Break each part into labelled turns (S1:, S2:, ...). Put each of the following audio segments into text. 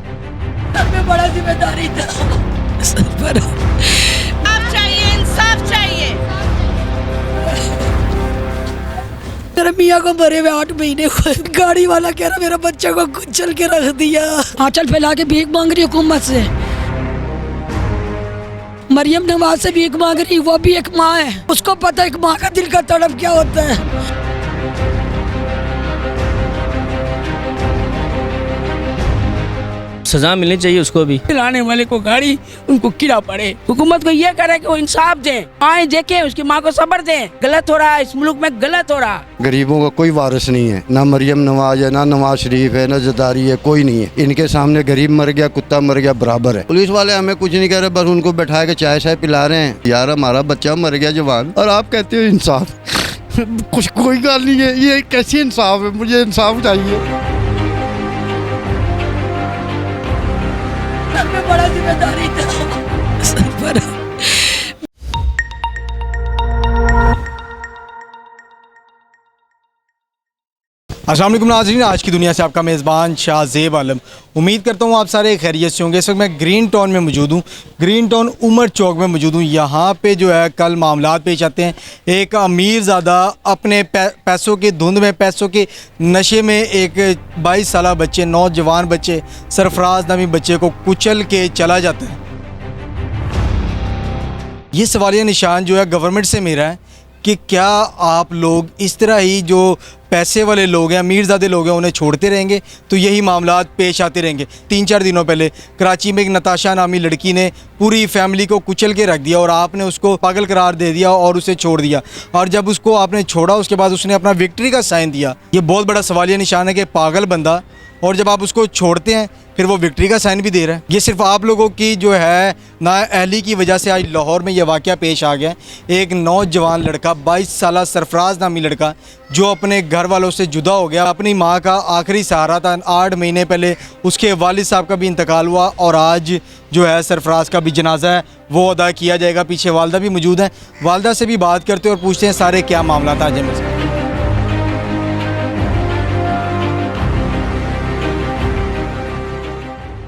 S1: Sir पे बड़ा जिम्मेदारी था सर पर।
S2: अब चाहिए, इंसाफ चाहिए।
S1: मेरे मियाँ को मरे हुए 8 महीने हुए। गाड़ी वाला कह रहा मेरा बच्चा को कुचल के रख दिया। आंचल फैला के भीख मांग रही हुकूमत से। मरियम नवाज से भीख मांग रही, वो भी एक माँ है, उसको पता है एक माँ का दिल का तड़प क्या होता है।
S3: सजा मिलनी चाहिए उसको भी।
S4: लाने वाले को गाड़ी उनको कीड़ा पड़े। हुकूमत को ये करे कि वो इंसाफ दे, आए देखे, उसकी माँ को सब्र दे। गलत हो रहा है इस मुल्क में, गलत हो रहा।
S5: गरीबों का कोई वारिस नहीं है, ना मरियम नवाज है, ना नवाज शरीफ है, ना जदारी है, कोई नहीं है। इनके सामने गरीब मर गया, कुत्ता मर गया बराबर है। पुलिस वाले हमें कुछ नहीं कह रहे, बस उनको बैठा के चाय शाय पिला रहे हैं। यार हमारा बच्चा मर गया जवान और आप कहते हो इंसाफ। कुछ कोई गल नहीं है, ये कैसी इंसाफ है? मुझे इंसाफ चाहिए।
S1: सर पे बड़ा जिम्मेदारी था सर पर।
S6: अस्सलाम वालेकुम नाज़रीन, आज की दुनिया से आपका मेज़बान शाहज़ेब आलम। उम्मीद करता हूँ आप सारे खैरियत से होंगे। इस वक्त मैं ग्रीन टाउन में मौजूद हूँ, ग्रीन टाउन उमर चौक में मौजूद हूँ। यहाँ पे जो है कल मामलात पेश आते हैं। एक अमीरज़ादा अपने पैसों की धुंध में, पैसों के नशे में एक 22 साल बच्चे, नौजवान बच्चे, सरफराज नामी बच्चे को कुचल के चला जाता है। ये सवालिया निशान जो है गवर्नमेंट से मेरा है कि क्या आप लोग इस तरह ही जो पैसे वाले लोग हैं, अमीरज़ादे लोग हैं, उन्हें छोड़ते रहेंगे तो यही मामलात पेश आते रहेंगे। 3-4 दिनों पहले कराची में एक नताशा नामी लड़की ने पूरी फैमिली को कुचल के रख दिया और आपने उसको पागल करार दे दिया और उसे छोड़ दिया। और जब उसको आपने छोड़ा उसके बाद उसने अपना विक्ट्री का साइन दिया। ये बहुत बड़ा सवालिया निशान है कि पागल बंदा, और जब आप उसको छोड़ते हैं फिर वो विक्ट्री का साइन भी दे रहा है। ये सिर्फ आप लोगों की जो है नाअहली की वजह से आज लाहौर में ये वाक़या पेश आ गया। एक नौजवान लड़का, 22 साल सरफराज नामी लड़का, जो अपने घर वालों से जुदा हो गया, अपनी माँ का आखिरी सहारा था। 8 महीने पहले उसके वालिद साहब का भी इंतकाल हुआ और आज जो है सरफराज का भी जनाजा है वो अदा किया जाएगा। पीछे वालदा भी मौजूद हैं, वालदा से भी बात करते हैं और पूछते हैं सारे क्या मामला था। आज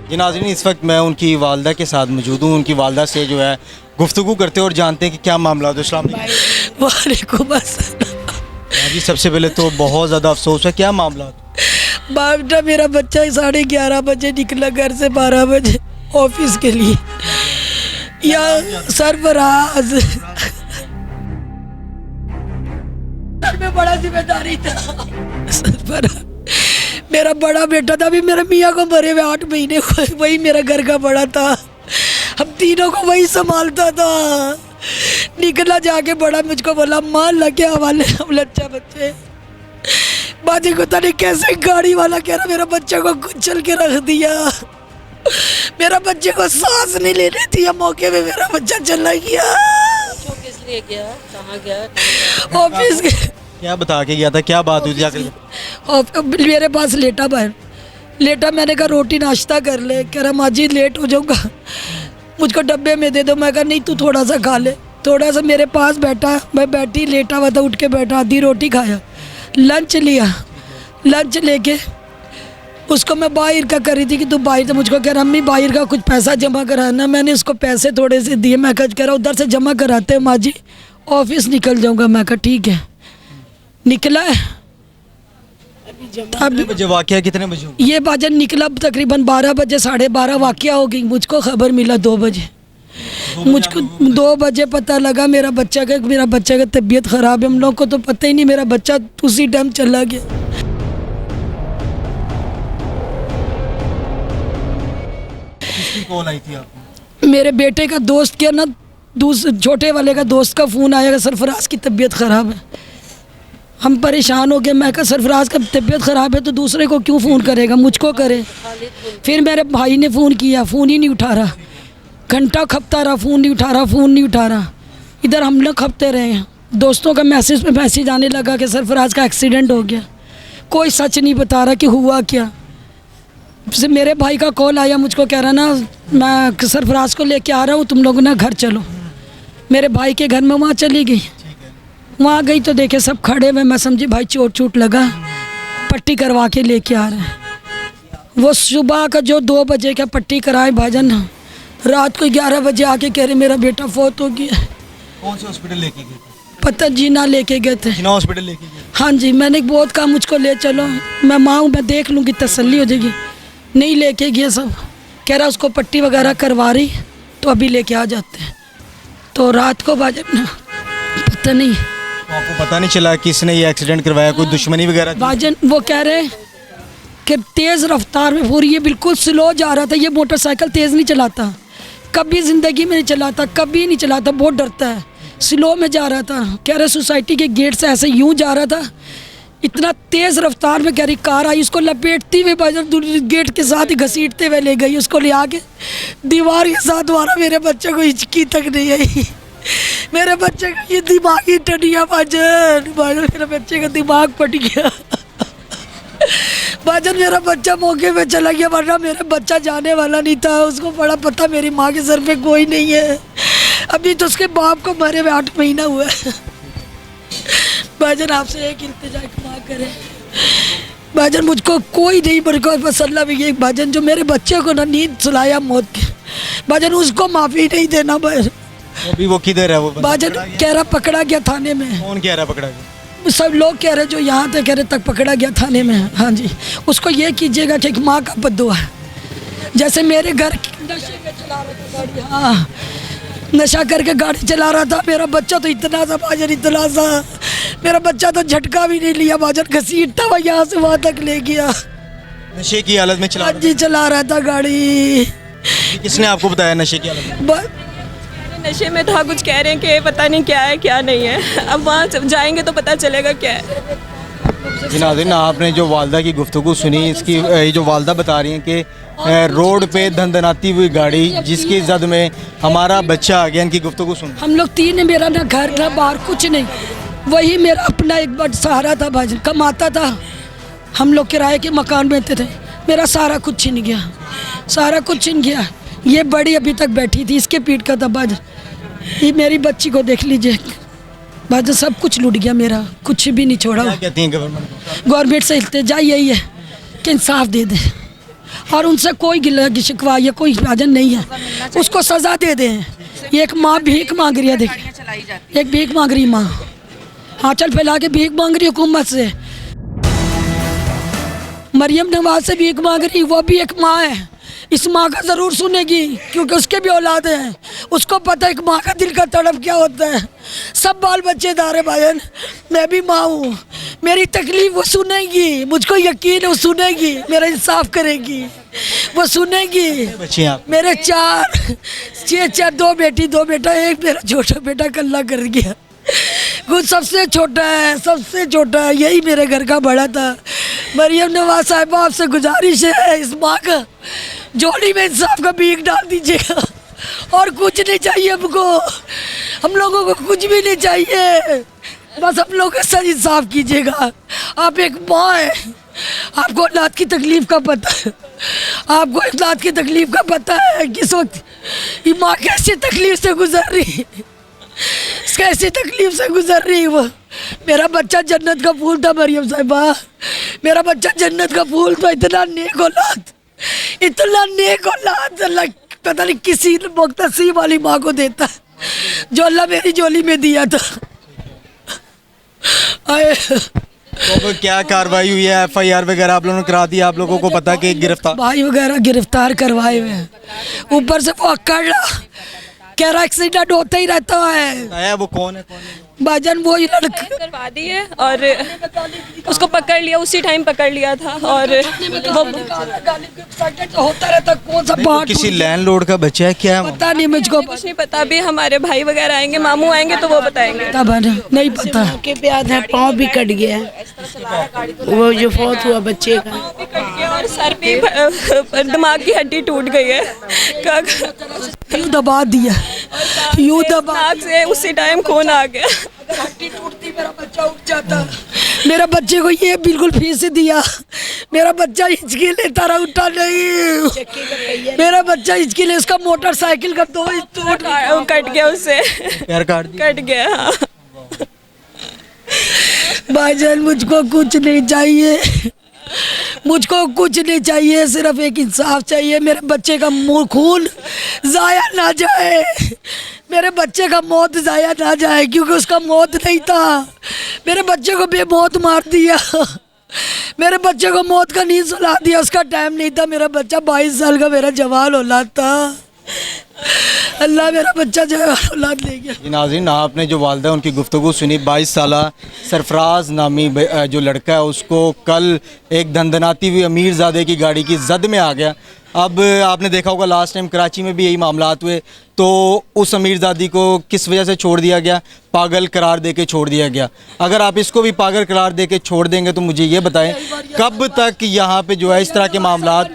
S6: जी नाज़रीन, इस वक्त मैं उनकी वालदा के साथ मौजूद हूँ। उनकी वालदा से जो है गुफ्तगू करते हैं और जानते हैं कि क्या मामला है। अस्सलाम
S1: वालेकुम अस्सलाम।
S6: जी, सबसे पहले तो बहुत ज़्यादा अफसोस है, क्या मामला?
S1: बेटा मेरा बच्चा 11:30 बजे निकला घर से, 12 बजे ऑफिस के लिए। या सरफराज सर पे बड़ा जिम्मेदारी था सर पर। मेरा बड़ा बेटा था, अभी मेरे मियाँ को मरे हुए 8 महीने हुए, वही मेरा घर का बड़ा था। हम तीनों को वही संभालता था। निकला जाके बड़ा मुझको बोला माँ लगे हवाले हम लच्चा बच्चे। बाजी को नहीं कैसे गाड़ी वाला कह रहा मेरा बच्चा को कुचल के रख दिया। मेरा बच्चे को सांस नहीं लेने दिया, मौके पे मेरा बच्चा चला गया।
S2: किस लिए गया, कहाँ गया?
S1: ऑफिस के।
S6: क्या बता के गया था, क्या बात हुई थी आखिर?
S1: और मेरे पास लेटा बाहर, लेटा। मैंने कहा रोटी नाश्ता कर ले, कह रहा माँ जी लेट हो जाऊँगा, मुझको डब्बे में दे दो। मैं कहा नहीं तू थोड़ा सा खा ले। थोड़ा सा मेरे पास बैठा, मैं बैठी, लेटा हुआ था, उठ के बैठा, आधी रोटी खाया, लंच लिया। लंच लेके उसको मैं बाहर का कर रही थी कि तू बाहर, तो मुझको कह रहा अम्मी बाहर का कुछ पैसा जमा कराना। मैंने उसको पैसे थोड़े से दिए। मैं कह रहा उधर से जमा कराते हैं माँ जी, ऑफिस निकल जाऊँगा। मैं कहा ठीक है। निकला है
S6: अभी बजे वाक़या, कितने बजे?
S1: ये बाजन निकला तकरीबन 12 बजे, 12:30 वाक़या हो गई। मुझको खबर मिला 2 बजे। मुझको 2 बजे पता लगा मेरा बच्चा का तबीयत ख़राब है। हम लोग को तो पता ही नहीं, मेरा बच्चा उसी टाइम चला गया।
S6: किसकी कॉल आई थी आपको?
S1: मेरे बेटे का दोस्त के ना, छोटे वाले का दोस्त का फ़ोन आया, सरफराज की तबीयत ख़राब है। हम परेशान हो गए। मैं कहा सरफराज का तबीयत ख़राब है तो दूसरे को क्यों फ़ोन करेगा, मुझको करे। फिर मेरे भाई ने फ़ोन किया, फ़ोन ही नहीं उठा रहा। घंटा खपता रहा, फ़ोन नहीं उठा रहा। इधर हम लोग खपते रहे हैं। दोस्तों का मैसेज पे मैसेज आने लगा कि सरफराज का एक्सीडेंट हो गया। कोई सच नहीं बता रहा कि हुआ क्या। फिर मेरे भाई का कॉल आया, मुझको कह रहा ना मैं सरफराज को लेके आ रहा हूँ, तुम लोग ना घर चलो। मेरे भाई के घर में वहाँ चली गई। वहाँ गई तो देखे सब खड़े हुए। मैं समझी भाई चोट लगा, पट्टी करवा के लेके आ रहे हैं। वो सुबह का जो 2 बजे का पट्टी कराए भाईजान, रात को 11 बजे आके कह रहे मेरा बेटा फौत हो गया।
S6: कौन से हॉस्पिटल लेके गए थे?
S1: पता जीना लेके गए थे।
S6: जिना हॉस्पिटल लेके गए?
S1: हाँ जी, मैंने बहुत कहा मुझको ले चलो, मैं माँ हूँ, मैं देख लूँगी, तसल्ली हो जाएगी। नहीं लेके गए सब, कह रहा उसको पट्टी वगैरह करवा रही तो अभी लेके आ जाते हैं। तो रात को भाईजान पता नहीं,
S6: आपको पता नहीं चला किसने ये एक्सीडेंट करवाया, कोई दुश्मनी वगैरह थी?
S1: भाईजान वो कह रहे हैं कि तेज़ रफ्तार में पूरी, ये बिल्कुल स्लो जा रहा था। ये मोटरसाइकिल तेज़ नहीं चलाता, कभी ज़िंदगी में नहीं चलाता, कभी नहीं चलाता, बहुत डरता है। स्लो में जा रहा था, कह रहे सोसाइटी के गेट से ऐसे यूं जा रहा था, इतना तेज़ रफ्तार में कह रही कार आई, उसको लपेटती हुए भाईजान गेट के साथ ही घसीटते हुए ले गई, उसको ले आके दीवार के साथ मारा। मेरे बच्चे को हिचकी तक नहीं आई। मेरे बच्चे का ये दिमागी टनिया भाईजान, मेरे बच्चे का दिमाग फट गया। भाईजान मेरा बच्चा मौके पे चला गया, वरना मेरा बच्चा जाने वाला नहीं था। उसको बड़ा पता मेरी माँ के सर पे कोई नहीं है। अभी तो उसके बाप को मरे हुए 8 महीना हुआ है। भाईजान आपसे एक इल्तिजा क्षमा करें भाईजान, मुझको कोई नहीं, मेरे को बस अल्लाह भी ये भाईजान जो मेरे बच्चे को ना नींद सुलाया मौत की, भाईजान उसको माफ़ी नहीं देना।
S6: अभी वो किधर है? वो
S1: भाईजान कह रहा पकड़ा गया थाने में।
S6: कौन कह रहा पकड़ा गया?
S1: सब लोग कह रहे जो यहाँ थे, कह रहे तक पकड़ा गया थाने में। हाँ जी, उसको ये कीजिएगा कि एक माँ का बद्दुआ है। जैसे मेरे घर नशे में चला रहा था गाड़ी, हाँ नशा करके गाड़ी चला रहा था, मेरा बच्चा तो इतना सा भाईजान, इतना सा, मेरा बच्चा तो झटका भी नहीं लिया भाईजान, घसीटता हुआ यहाँ से वहाँ तक ले गया।
S6: नशे की हालत में चला?
S1: जी चला रहा था गाड़ी।
S6: किसने आपको बताया नशे की हालत में?
S3: नशे में था, कुछ कह रहे हैं कि पता नहीं क्या है क्या नहीं है, अब वहाँ जाएंगे तो पता चलेगा क्या है।
S6: जी नाज़रीन, आपने जो वालदा की गुफ्तगू सुनी, इसकी ये जो वालदा बता रही हैं कि रोड पे धंधनाती हुई गाड़ी जिसकी जद में हमारा बच्चा आ गया, इनकी गुफ्तगू सुन।
S1: हम लोग 3 हैं, मेरा ना घर ना बाहर कुछ नहीं, वही मेरा अपना एक बड़ सहारा था भाईजान, कमाता था। हम लोग किराए के मकान में रहते थे, मेरा सारा कुछ छिन गया, सारा कुछ छिन गया। ये बड़ी अभी तक बैठी थी, इसके पीठ का था भाईजान, ये मेरी बच्ची को देख लीजिए भाईजान, सब कुछ लूट गया मेरा, कुछ भी नहीं छोड़ा।
S6: क्या कहती हैं
S1: गवर्नमेंट से इल्तिजा यही है कि इंसाफ दे दे, और उनसे कोई गिला शिकवा या कोई भाईजान नहीं है, उसको सज़ा दे दें। एक माँ भीख मांग रही है, देख एक भीख मांग रही माँ, आंचल फैला के भीख मांग रही हुकूमत से। मरियम नवाज से भीख मांग रही, वो भी एक माँ है, इस माँ का ज़रूर सुनेगी क्योंकि उसके भी औलाद हैं, उसको पता है एक माँ का दिल का तड़प क्या होता है। सब बाल बच्चेदार है भाईजान, मैं भी माँ हूँ, मेरी तकलीफ वो सुनेगी, मुझको यकीन है वो सुनेगी, मेरा इंसाफ करेगी, वो सुनेगी।
S6: बच्चे आप?
S1: मेरे 4 2 बेटी 2 बेटा, एक मेरा छोटा बेटा कल्ला कर गया, कुछ सबसे छोटा है, सबसे छोटा है, यही मेरे घर का बड़ा था। मरियम नवाज साहिबा आपसे गुजारिश है, इस माँ का जोड़ी में इंसाफ का भीख डाल दीजिएगा, और कुछ नहीं चाहिए हमको, हम लोगों को कुछ भी नहीं चाहिए, बस हम लोग का सही इंसाफ कीजिएगा। आप एक माँ है, आपको औलाद की तकलीफ़ का पता है, आपको औलाद की तकलीफ़ का पता है किस वक्त ये माँ कैसी तकलीफ़ से गुजर रही, कैसी तकलीफ से गुजर रही वो। मेरा बच्चा जन्नत का फूल था मरियम साहिबा, मेरा बच्चा जन्नत का फूल था, इतना नेक औलाद, इतना नेक औलाद अल्लाह पता नहीं किसी मुख्तसीब वाली माँ को देता है जो अल्लाह मेरी झोली में दिया था।
S6: तो क्या कार्रवाई हुई है? FIR वगैरह आप लोगों ने करा दी? आप लोगों को पता कि गिरफ्तार
S1: भाई वगैरह गिरफ्तार करवाए हुए हैं, ऊपर से वो अकड़ कह रहा एक्सीडेंट होता ही रहता है।
S6: आया वो कौन है?
S1: भाईजान वो ही लड़का
S3: करवा दी है और उसको पकड़ लिया, उसी टाइम पकड़ लिया था, और वो
S1: होता रहता कौन सा बात,
S6: किसी लैंडलॉर्ड का बच्चा है क्या?
S1: पता नहीं मुझको,
S3: कुछ नहीं पता। अभी हमारे भाई वगैरह आएंगे, मामू आएंगे तो वो बताएंगे।
S1: तब नहीं पता।
S2: के पे आधा पाँव भी कट गया, वो जो फौत हुआ बच्चे का,
S3: कट गया और सर भी दिमाग की हड्डी टूट गई है,
S1: यूं दबा दिया, यूं दबा
S3: नाक से उसी टाइम खून आ गया।
S1: हड्डी टूटती मेरा बच्चा उठ जाता, मेरा बच्चे को ये बिल्कुल फीस दिया, मेरा बच्चा हिचकी लेता रहा, उठा नहीं, मेरा हिचकी ले, उसका मोटरसाइकिल का 2 टूट
S3: कट गया, उससे
S6: पैर काट दिया?
S3: कट गया। हाँ।
S1: भाईजान मुझको कुछ नहीं चाहिए, मुझको कुछ नहीं चाहिए, सिर्फ एक इंसाफ चाहिए। मेरे बच्चे का मुँह खून ज़ाया ना जाए, मेरे बच्चे का मौत ज़ाया ना जाए, क्योंकि उसका मौत नहीं था। मेरे बच्चे को बेमौत मार दिया, मेरे बच्चे को मौत का नींद सुला दिया। उसका टाइम नहीं था। मेरा बच्चा 22 साल का मेरा जवान औलाद था। अल्लाह मेरा बच्चा जो है औलाद ले गया।
S6: नाज़रीन, आपने जो वालदा उनकी गुफ्तगू सुनी। 22 साला सरफराज नामी जो लड़का है उसको कल एक धंधनाती हुई अमीरज़ादे की गाड़ी की जद में आ गया। अब आपने देखा होगा लास्ट टाइम कराची में भी यही मामलात हुए, तो उस अमीरज़ादी को किस वजह से छोड़ दिया गया? पागल करार दे के छोड़ दिया गया। अगर आप इसको भी पागल करार दे के छोड़ देंगे तो मुझे ये बताएं कब तक यहाँ पे जो है इस तरह के मामलात?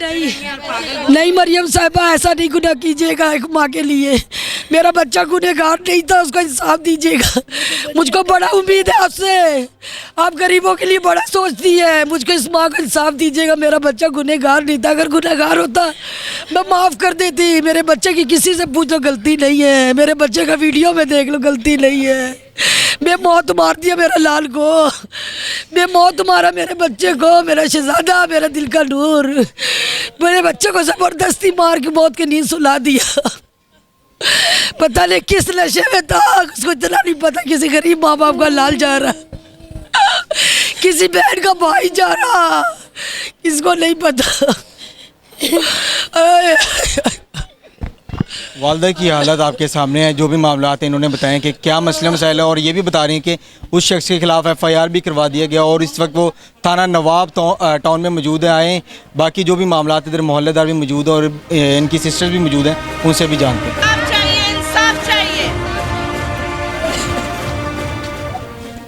S1: नहीं मरियम साहिबा, ऐसा नहीं गुनाह कीजिएगा एक माँ के लिए। मेरा बच्चा गुनहगार नहीं था, उसको इंसाफ दीजिएगा। मुझको बड़ा उम्मीद है आपसे, आप गरीबों के लिए बड़ा सोचती है। मुझको इस माँ को इंसाफ दीजिएगा। मेरा बच्चा गुनहगार नहीं था, अगर गुनहगार होता मैं माफ़ कर देती। मेरे बच्चे की किसी से पूछो, गलती नहीं है। मेरे बच्चे का वीडियो में देख लो, गलती नहीं है। बेमौत मार दिया मेरा लाल को, बेमौत मारा मेरे बच्चे को, मेरा शहजादा, मेरा दिल का नूर। मेरे बच्चे को ज़बरदस्ती मार के मौत की नींद सुला दिया। पता नहीं किस नशे में था, उसको इतना नहीं पता। किसी गरीब माँ बाप का लाल जा रहा, किसी बहन का भाई जा रहा, किसको नहीं पता।
S6: वालदा की हालत आपके सामने है। जो भी मामलात हैं इन्होंने बताए कि क्या मसला मसाइल है, और ये भी बता रही हैं कि उस शख्स के खिलाफ FIR भी करवा दिया गया और इस वक्त वो थाना नवाब टाउन में मौजूद है। आए बाकी जो भी मामलात इधर मोहल्लेदार भी मौजूद है और इनकी सिस्टर्स भी मौजूद हैं, उनसे भी जानते हैं।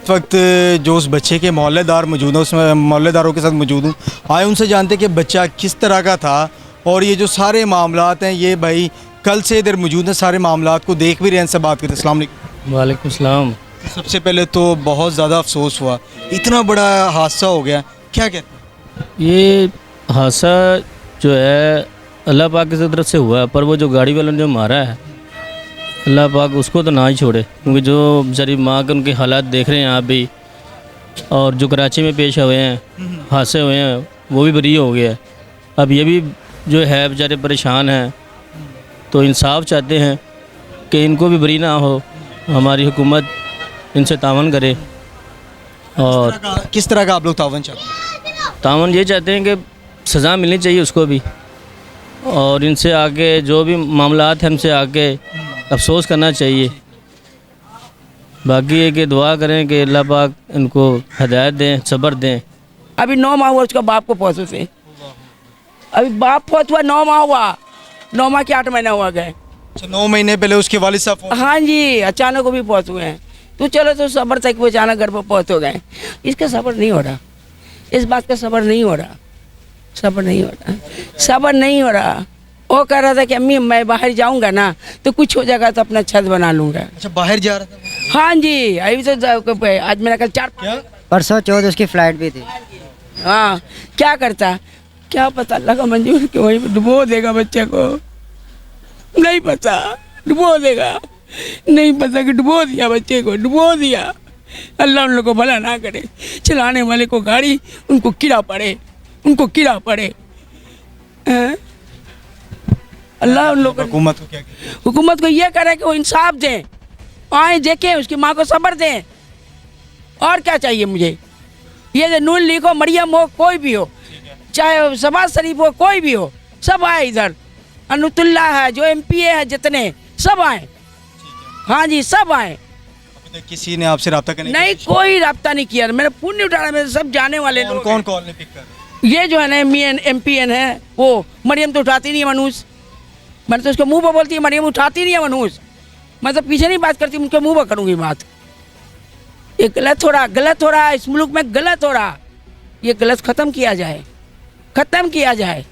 S6: इस वक्त जो उस बच्चे के मोहल्लेदार मौजूद हैं, उसमें मोहल्लेदारों के साथ मौजूद हूँ। आए उनसे जानते कि बच्चा किस तरह का था और ये जो सारे मामलात हैं, ये भाई कल से इधर मौजूद हैं, सारे मामलात को देख भी रहे हैं, इनसे बात करते हैं। अस्सलाम वालेकुम।
S7: वालेकुम सलाम।
S6: सबसे पहले तो बहुत ज़्यादा अफसोस हुआ, इतना बड़ा हादसा हो गया, क्या कहते हैं?
S7: ये हादसा जो है अल्लाह पाक की तरफ से हुआ है, पर वो जो गाड़ी वालों ने जो मारा है, अल्लाह पाक उसको तो ना ही छोड़े, क्योंकि जो बेचारी माँ के उनके हालात देख रहे हैं आप भी, और जो कराची में पेश हुए हैं हादसे हुए हैं वो भी बरी हो गया। अब ये भी जो है बेचारे परेशान हैं, तो इंसाफ चाहते हैं कि इनको भी बरी ना हो, हमारी हुकूमत इनसे तावन करे। और
S6: किस तरह का आप लोग तावन चाहते हैं?
S7: तावन ये चाहते हैं कि सज़ा मिलनी चाहिए उसको भी, और इनसे आके जो भी मामलात हैं हमसे आके अफसोस करना चाहिए। बाकी ये कि दुआ करें कि अल्लाह पाक इनको हदायत दें, सब्र दें।
S4: अभी 9 माह हुआ उसका बाप को पहुँचे से, अभी बाप पहुँच हुआ 9 माह हुआ, 9 माह के 8 महीना हुआ गए।
S6: अच्छा, 9 महीने पहले उसके वालिद साहब?
S4: हाँ जी, अचानक वो भी पहुँच हुए हैं। तो चलो तो सब्र तक वो अचानक घर पर पहुँच हो गए। इसका सब्र नहीं हो रहा, इस बात का सब्र नहीं हो रहा, सब्र नहीं हो रहा, सब्र नहीं हो रहा। वो कह रहा था कि अम्मी मैं बाहर जाऊंगा ना तो कुछ हो जाएगा तो अपना छत बना लूँगा।
S6: अच्छा, बाहर जा रहा था?
S4: हाँ जी, अभी तो आज मेरा कल 4
S8: परसों चौथ उसकी फ्लाइट भी थी।
S4: हाँ, क्या करता क्या पता, अल्लाह का मंजूर कि वहीं डुबो देगा बच्चे को, नहीं पता डुबो देगा, नहीं पता कि डुबो दिया बच्चे को, डुबो दिया। अल्लाह उन लोगों को भला ना करे, चलाने वाले को गाड़ी उनको कीड़ा पड़े, उनको कीड़ा पड़े। अल्लाह उन लोगों
S6: हुकूमत को क्या कहते हैं?
S4: हुकूमत को ये करे कि वो इंसाफ दें, आए देखें, उसकी माँ को सब्र दें। और क्या चाहिए मुझे? ये जो नून लीग हो, मरियम हो, कोई भी हो, चाहे शबाज शरीफ हो, कोई भी हो, सब आए इधर। अनुतुल्ला है, जो MPA है जितने, सब आए। हाँ जी, सब आए।
S6: अभी तक किसी ने आपसे रब्ता करने
S4: नहीं, कोई रब्ता नहीं किया। मेरा फोन नहीं उठा रहा, मेरे सब जाने वाले लोग।
S6: कौन कॉल ने पिक कर?
S4: ये जो है ना MPN है, वो मरियम तो उठाती नहीं है मनूस। मैंने तो उसके मुंह पर बोलती है, मरियम उठाती नहीं है मनूस। मैं तो पीछे नहीं बात करती, उनके मुंह पर करूँगी बात। ये गलत हो रहा, गलत हो रहा, इस मुल्क में गलत हो रहा। ये गलत ख़त्म किया जाए, ख़त्म किया जाए।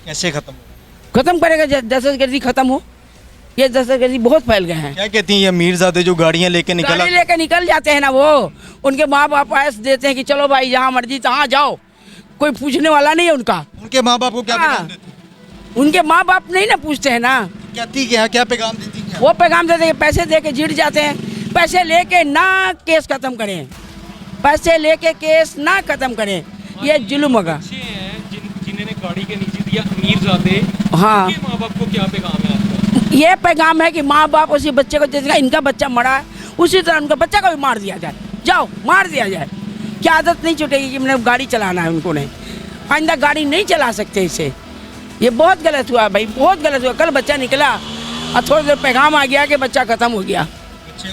S6: कैसे खत्म?
S4: ख़त्म करेगा, दहशतगर्दी ख़त्म हो। ये दहशतगर्दी बहुत फैल गए हैं।
S6: क्या कहती हैं ये मीरजादे जो गाड़ियाँ लेके
S4: निकल जाते हैं ना, वो उनके माँ बाप आयस देते हैं कि चलो भाई जहाँ मर्जी तहाँ जाओ, कोई पूछने वाला नहीं है उनका।
S6: उनके माँ बाप को क्या पैगाम देते हैं?
S4: उनके माँ बाप नहीं ना पूछते हैं ना।
S6: कहती क्या, क्या पैगाम देती हैं?
S4: वो पैगाम देते हैं, पैसे दे के जिड़ जाते हैं। पैसे लेके ना केस ख़त्म करें, पैसे लेके केस ना ख़त्म करें, ये जुल्म होगा।
S9: गाड़ी के नीचे दिया अमीरजादे,
S4: हाँ।
S9: उनके माँ बाप को क्या पैगाम है आपका?
S4: ये पैगाम है कि माँ बाप उसी बच्चे को जैसे इनका बच्चा मरा है उसी तरह उनका बच्चा को भी मार दिया जाए, जाओ मार दिया जाए। क्या आदत नहीं छूटेगी कि मैंने गाड़ी चलाना है उनको, नहीं आइंदा गाड़ी नहीं चला सकते इससे। ये बहुत गलत हुआ भाई, बहुत गलत हुआ। कल बच्चा निकला और थोड़ी देर पैगाम आ गया कि बच्चा ख़त्म हो गया।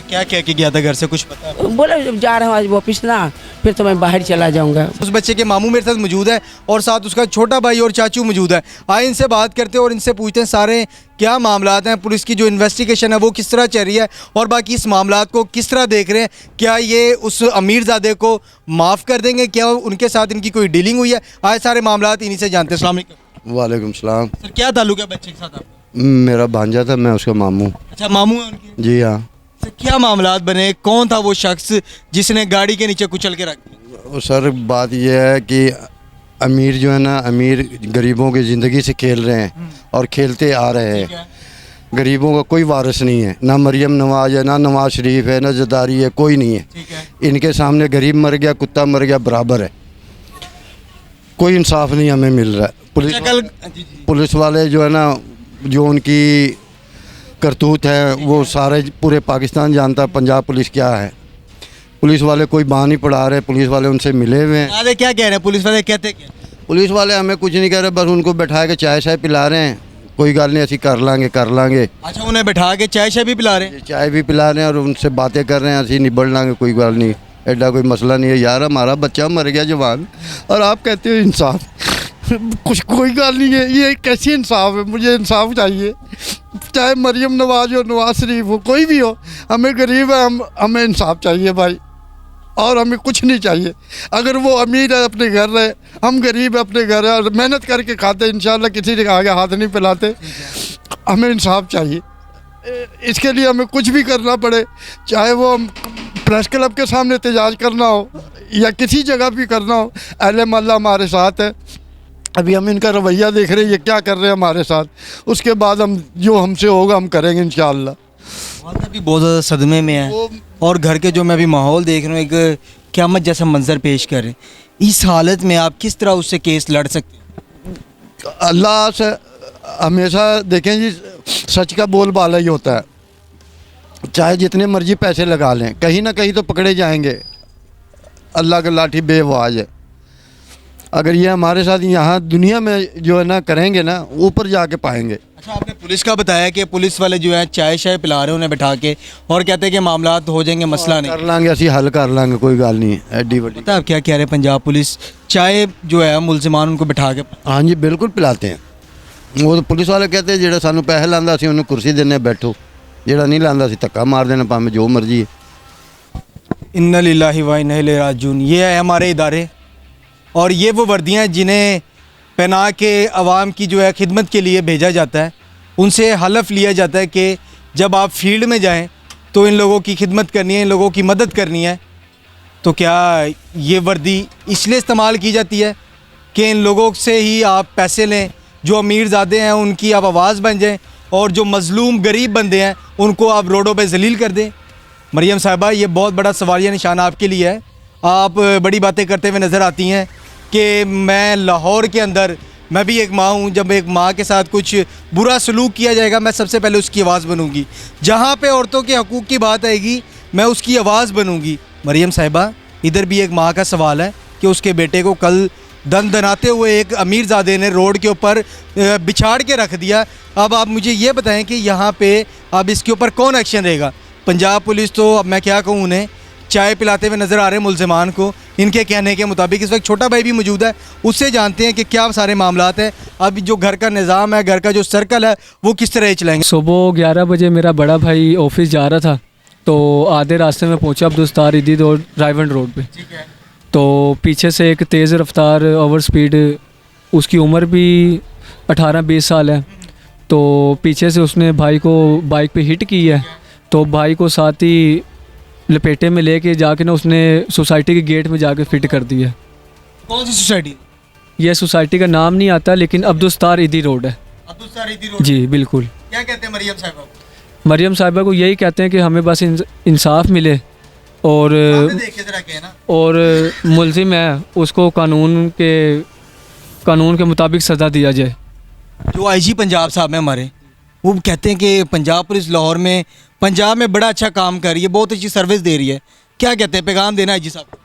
S6: क्या कह के गया था घर से, कुछ पता है?
S4: बोले जब जा रहा हूँ आज वापिस ना, फिर तो मैं बाहर चला जाऊँगा।
S6: उस बच्चे के मामू मेरे साथ मौजूद है और साथ उसका छोटा भाई और चाचू मौजूद है। आए इनसे बात करते हैं और इनसे पूछते हैं सारे क्या मामलात हैं, पुलिस की जो इन्वेस्टिगेशन है वो किस तरह चल रही है और बाकी इस मामलात को किस तरह देख रहे हैं। क्या ये उस अमीरजादे को माफ़ कर देंगे, क्या उनके साथ इनकी कोई डीलिंग हुई है? आए सारे मामलात इन्हीं से जानते हैं। अस्सलाम वालेकुम।
S5: वालेकुम सलाम।
S6: सर क्या ताल्लुक है बच्चे के साथ आपका?
S5: मेरा भांजा था, मैं उसका मामू।
S6: अच्छा मामू है उनके?
S5: जी हाँ।
S6: सर क्या मामलात बने, कौन था वो शख्स जिसने गाड़ी के नीचे कुचल के रख दिया?
S5: सर बात यह है कि अमीर जो है ना, अमीर गरीबों की ज़िंदगी से खेल रहे हैं और खेलते आ रहे हैं। गरीबों का कोई वारिस नहीं है, ना मरियम नवाज है, ना नवाज शरीफ है, ना जदारी है, कोई नहीं है। इनके सामने गरीब मर गया, कुत्ता मर गया, बराबर है। कोई इंसाफ नहीं हमें मिल रहा है। पुलिस वाले जो है ना, जो उनकी करतूत है वो सारे पूरे पाकिस्तान जानता है पंजाब पुलिस क्या है। पुलिस वाले कोई बाँह नहीं पड़ा रहे, पुलिस वाले उनसे मिले हुए हैं।
S6: अरे क्या कह रहे हैं पुलिस वाले, कहते क्या?
S5: पुलिस वाले हमें कुछ नहीं कह रहे, बस उनको बैठा के चाय शाय पिला रहे हैं। कोई गल नहीं, ऐसी कर लांगे।
S6: अच्छा उन्हें बैठा के चाय शाय भी पिला रहे हैं?
S5: चाय भी पिला रहे हैं और उनसे बातें कर रहे हैं, ऐसी निबड़ लांगे, कोई गल नहीं, एडा कोई मसला नहीं है। यार हमारा बच्चा मर गया जवान और आप कहते हो इंसाफ। कुछ कोई गल नहीं है, ये कैसी इंसाफ है? मुझे इंसाफ चाहिए, चाहे मरियम नवाज हो, नवाज शरीफ हो, कोई भी हो। हमें गरीब है, हमें इंसाफ चाहिए भाई, और हमें कुछ नहीं चाहिए। अगर वो अमीर है अपने घर रहे, हम गरीब है अपने घर है और मेहनत करके खाते, इंशाल्लाह किसी के आगे हाथ नहीं फैलाते। हमें इंसाफ चाहिए, इसके लिए हमें कुछ भी करना पड़े, चाहे वो प्रेस क्लब के सामने एहतजाज करना हो या किसी जगह भी करना हो। अहले मोहल्ला हमारे साथ है। अभी हम इनका रवैया देख रहे हैं, ये क्या कर रहे हैं हमारे साथ। उसके बाद हम जो हमसे होगा हम करेंगे इंशाल्लाह।
S6: अभी बहुत ज़्यादा सदमे में है और घर के जो मैं अभी माहौल देख रहा हूँ, एक क़यामत जैसा मंजर पेश कर रहे हैं। इस हालत में आप किस तरह उससे केस लड़ सकते हैं?
S5: अल्लाह से हमेशा देखें जी, सच का बोलबाला ही होता है। चाहे जितने मर्जी पैसे लगा लें, कहीं ना कहीं तो पकड़े जाएंगे। अल्लाह का लाठी बेवाज है। अगर ये हमारे साथ यहाँ दुनिया में जो है ना करेंगे ना, ऊपर जाके पाएंगे।
S6: अच्छा आपने पुलिस का बताया कि पुलिस वाले जो है चाय शाय पिला रहे हैं उन्हें बैठा के और कहते हैं कि मामलात हो जाएंगे, मसला नहीं,
S5: कर लांगे, असी हल कर लांगे, कोई गल नहीं है एडी वड्डी।
S6: पता आप क्या कह रहे हैं? पंजाब पुलिस चाय जो है मुलजिमान उनको बैठा के?
S5: हाँ जी बिल्कुल पिलाते हैं। वो तो पुलिस वाले कहते हैं जेड़ा सानू पैसे लांदा असी उन्हें कुर्सी देने बैठो, जेड़ा नहीं लांदा असी धक्का मार देना, भावें जो मर्जी है।
S6: इन्ना लिल्लाहि व इन्ना इलैहि राजिऊन। ये है हमारे इदारे और ये वो वर्दियाँ जिन्हें पहना के आवाम की जो है खिदमत के लिए भेजा जाता है। उनसे हलफ लिया जाता है कि जब आप फील्ड में जाएं तो इन लोगों की खिदमत करनी है, इन लोगों की मदद करनी है। तो क्या ये वर्दी इसलिए इस्तेमाल की जाती है कि इन लोगों से ही आप पैसे लें, जो अमीरजादे हैं उनकी आप आवाज़ बन जाएं और जो मज़लूम गरीब बंदे हैं उनको आप रोडों पे जलील कर दें? मरियम साहिबा, ये बहुत बड़ा सवालिया निशान आपके लिए है। आप बड़ी बातें करते हुए नज़र आती हैं कि मैं लाहौर के अंदर, मैं भी एक माँ हूँ, जब एक माँ के साथ कुछ बुरा सलूक किया जाएगा मैं सबसे पहले उसकी आवाज़ बनूँगी। जहाँ पे औरतों के हकूक़ की बात आएगी मैं उसकी आवाज़ बनूँगी। मरियम साहिबा, इधर भी एक माँ का सवाल है कि उसके बेटे को कल दनाते हुए एक अमीरजादे ने रोड के ऊपर बिछाड़ के रख दिया। अब आप मुझे ये बताएं कि यहाँ पे अब इसके ऊपर कौन एक्शन रहेगा? पंजाब पुलिस तो अब मैं क्या कहूँ, उन्हें चाय पिलाते हुए नज़र आ रहे हैं मुलजिमान को। इनके कहने के मुताबिक इस वक्त छोटा भाई भी मौजूद है, उससे जानते हैं कि क्या सारे मामलात हैं। अब जो घर का निज़ाम है, घर का जो सर्कल है वो किस तरह चलाएंगे।
S10: सुबह 11 बजे मेरा बड़ा भाई ऑफिस जा रहा था तो आधे रास्ते में पहुंचा अब्दुस्तार ईदी रोड, रायवंड रोड पे। तो पीछे से एक तेज़ रफ्तार ओवर स्पीड, उसकी उम्र भी 18-20 साल है, तो पीछे से उसने भाई को बाइक पे हिट की है। तो भाई को साथ ही लपेटे में लेके जाके ना उसने सोसाइटी के गेट में जाके फिट कर दिया।
S6: कौन सी सोसाइटी?
S10: ये सोसाइटी का नाम नहीं आता लेकिन अब्दुस्तार ईदी रोड है।
S6: अब्दुस्तार ईदी रोड?
S10: जी बिल्कुल।
S6: क्या कहते हैं मरियम साहिबा?
S10: मरियम साहिबा को यही कहते हैं कि हमें बस इंसाफ मिले और
S6: देख के जरा कहना।
S10: और मुलजिम है उसको कानून के मुताबिक सज़ा दिया जाए।
S6: जो आईजी पंजाब साहब हैं हमारे, वो कहते हैं कि पंजाब पुलिस लाहौर में, पंजाब में बड़ा अच्छा काम कर रही है, बहुत अच्छी सर्विस दे रही है। क्या कहते हैं, पैगाम देना आईजी साहब?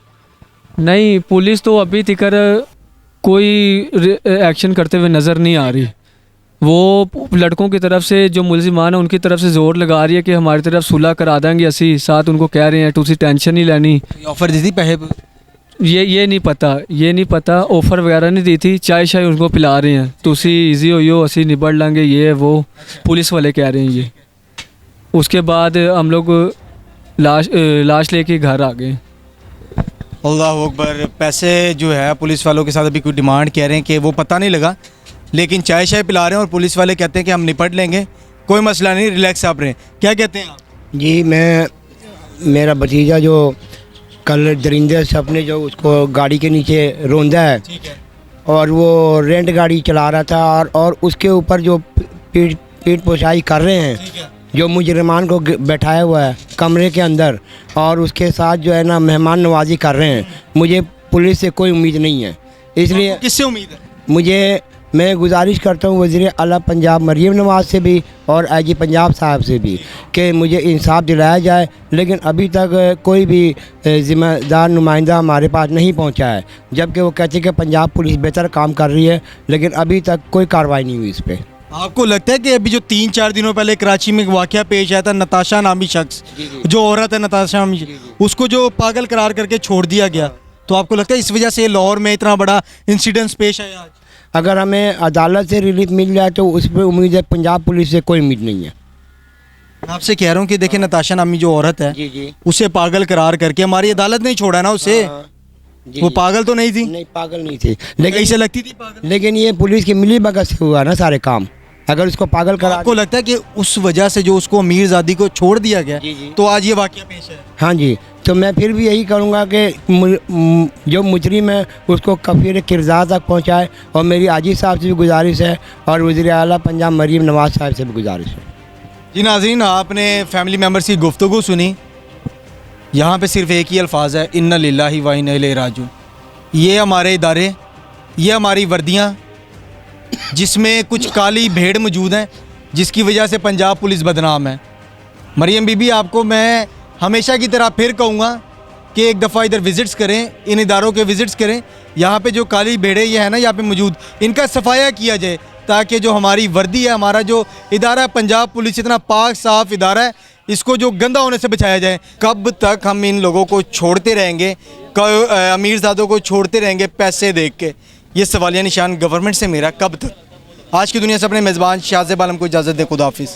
S10: नहीं, पुलिस तो अभी तक कोई एक्शन करते हुए नज़र नहीं आ रही। वो लड़कों की तरफ से जो मुलजिमान है उनकी तरफ से ज़ोर लगा रही है कि हमारी तरफ सुलह करा देंगे, असी साथ उनको कह रहे हैं तुसी टेंशन नहीं लेनी।
S6: ऑफर दी थी पैसे?
S10: ये नहीं पता ऑफ़र वगैरह नहीं दी थी। चाय शाय उनको पिला रहे हैं, तुसी ईजी हो असी निबड़ लेंगे, ये वो पुलिस वाले कह रहे हैं ये। उसके बाद हम लोग लाश लेके घर आ गए।
S6: अल्लाह अकबर। पैसे जो है पुलिस वालों के साथ अभी कोई डिमांड कह रहे हैं कि वो पता नहीं लगा, लेकिन चाय शाय पिला रहे हैं और पुलिस वाले कहते हैं कि हम निपट लेंगे, कोई मसला नहीं, रिलैक्स आप रहें। क्या कहते हैं आप?
S11: जी, मेरा भतीजा जो कल दरिंदे से अपने जो उसको गाड़ी के नीचे रोंदा है, और वो रेंट गाड़ी चला रहा था, और उसके ऊपर जो पीठ पोशाई कर रहे हैं, जो मुजरिमान को बैठाया हुआ है कमरे के अंदर, और उसके साथ जो है ना मेहमान नवाजी कर रहे हैं। मुझे पुलिस से कोई उम्मीद नहीं है, इसलिए
S6: किससे उम्मीद है?
S11: मैं गुजारिश करता हूँ वज़ीर आला पंजाब मरीम नवाज़ से भी और आईजी पंजाब साहब से भी कि मुझे इंसाफ दिलाया जाए, लेकिन अभी तक कोई भी ज़िम्मेदार नुमाइंदा हमारे पास नहीं पहुँचा है, जबकि वो कहते हैं कि पंजाब पुलिस बेहतर काम कर रही है, लेकिन अभी तक कोई कार्रवाई नहीं हुई इस पर।
S6: आपको लगता है कि अभी जो 3-4 दिनों पहले कराची में एक वाक़या पेश आया था, नताशा नामी शख्स, जो औरत है नताशा नामी, उसको जो पागल करार करके छोड़ दिया गया, तो आपको लगता है इस वजह से लाहौर में इतना बड़ा इंसिडेंस पेश आया आज?
S11: अगर हमें अदालत से रिलीफ मिल जाए तो उस पर उम्मीद है, पंजाब पुलिस से कोई उम्मीद नहीं है।
S6: मैं आपसे कह रहा हूँ कि देखिए, नताशा नामी जो औरत है, उसे पागल करार करके हमारी अदालत नहीं छोड़ा ना उसे। वो पागल तो नहीं थी?
S11: नहीं, पागल नहीं थी, लेकिन
S6: इसे लगती थी पागल।
S11: लेकिन ये पुलिस की मिली भगत से हुआ ना सारे काम। अगर उसको पागल करा,
S6: आपको लगता है कि उस वजह से जो उसको अमीरजादी को छोड़ दिया गया, तो आज ये वाक़या पेश है?
S11: हाँ जी, तो मैं फिर भी यही करूँगा कि जो मुजरिम है उसको कफ़ीर किरदार तक पहुँचाए, और मेरी आजी साहब से भी गुजारिश है और वज़ीर आला पंजाब मरीम नवाज़ साहब से भी गुजारिश है।
S6: जी नाज़रीन, आपने फैमिली मेम्बर्स की गुफ्तगू सुनी। यहाँ पे सिर्फ एक ही अल्फाज है, इन्ना लिल्लाहि व इन्ना इलैहि राजिऊन। ये हमारे इदारे, ये हमारी वर्दियाँ, जिसमें कुछ काली भेड़ मौजूद हैं, जिसकी वजह से पंजाब पुलिस बदनाम है। मरियम बीबी, आपको मैं हमेशा की तरह फिर कहूँगा कि एक दफ़ा इधर विज़िट्स करें, इन इदारों के विज़िट्स करें। यहाँ पे जो काली भेड़ें ये है ना यहाँ पे मौजूद, इनका सफाया किया जाए, ताकि जो हमारी वर्दी है, हमारा जो इदारा है पंजाब पुलिस, इतना पाक साफ़ इदारा है, इसको जो गंदा होने से बचाया जाए। कब तक हम इन लोगों को छोड़ते रहेंगे, अमीरज़ादों को छोड़ते रहेंगे पैसे देख के? ये सवालिया निशान गवर्नमेंट से मेरा कब तक। आज की दुनिया से अपने मेज़बान शाहज़ेब आलम को इजाज़त दें। खुदा हाफिज़।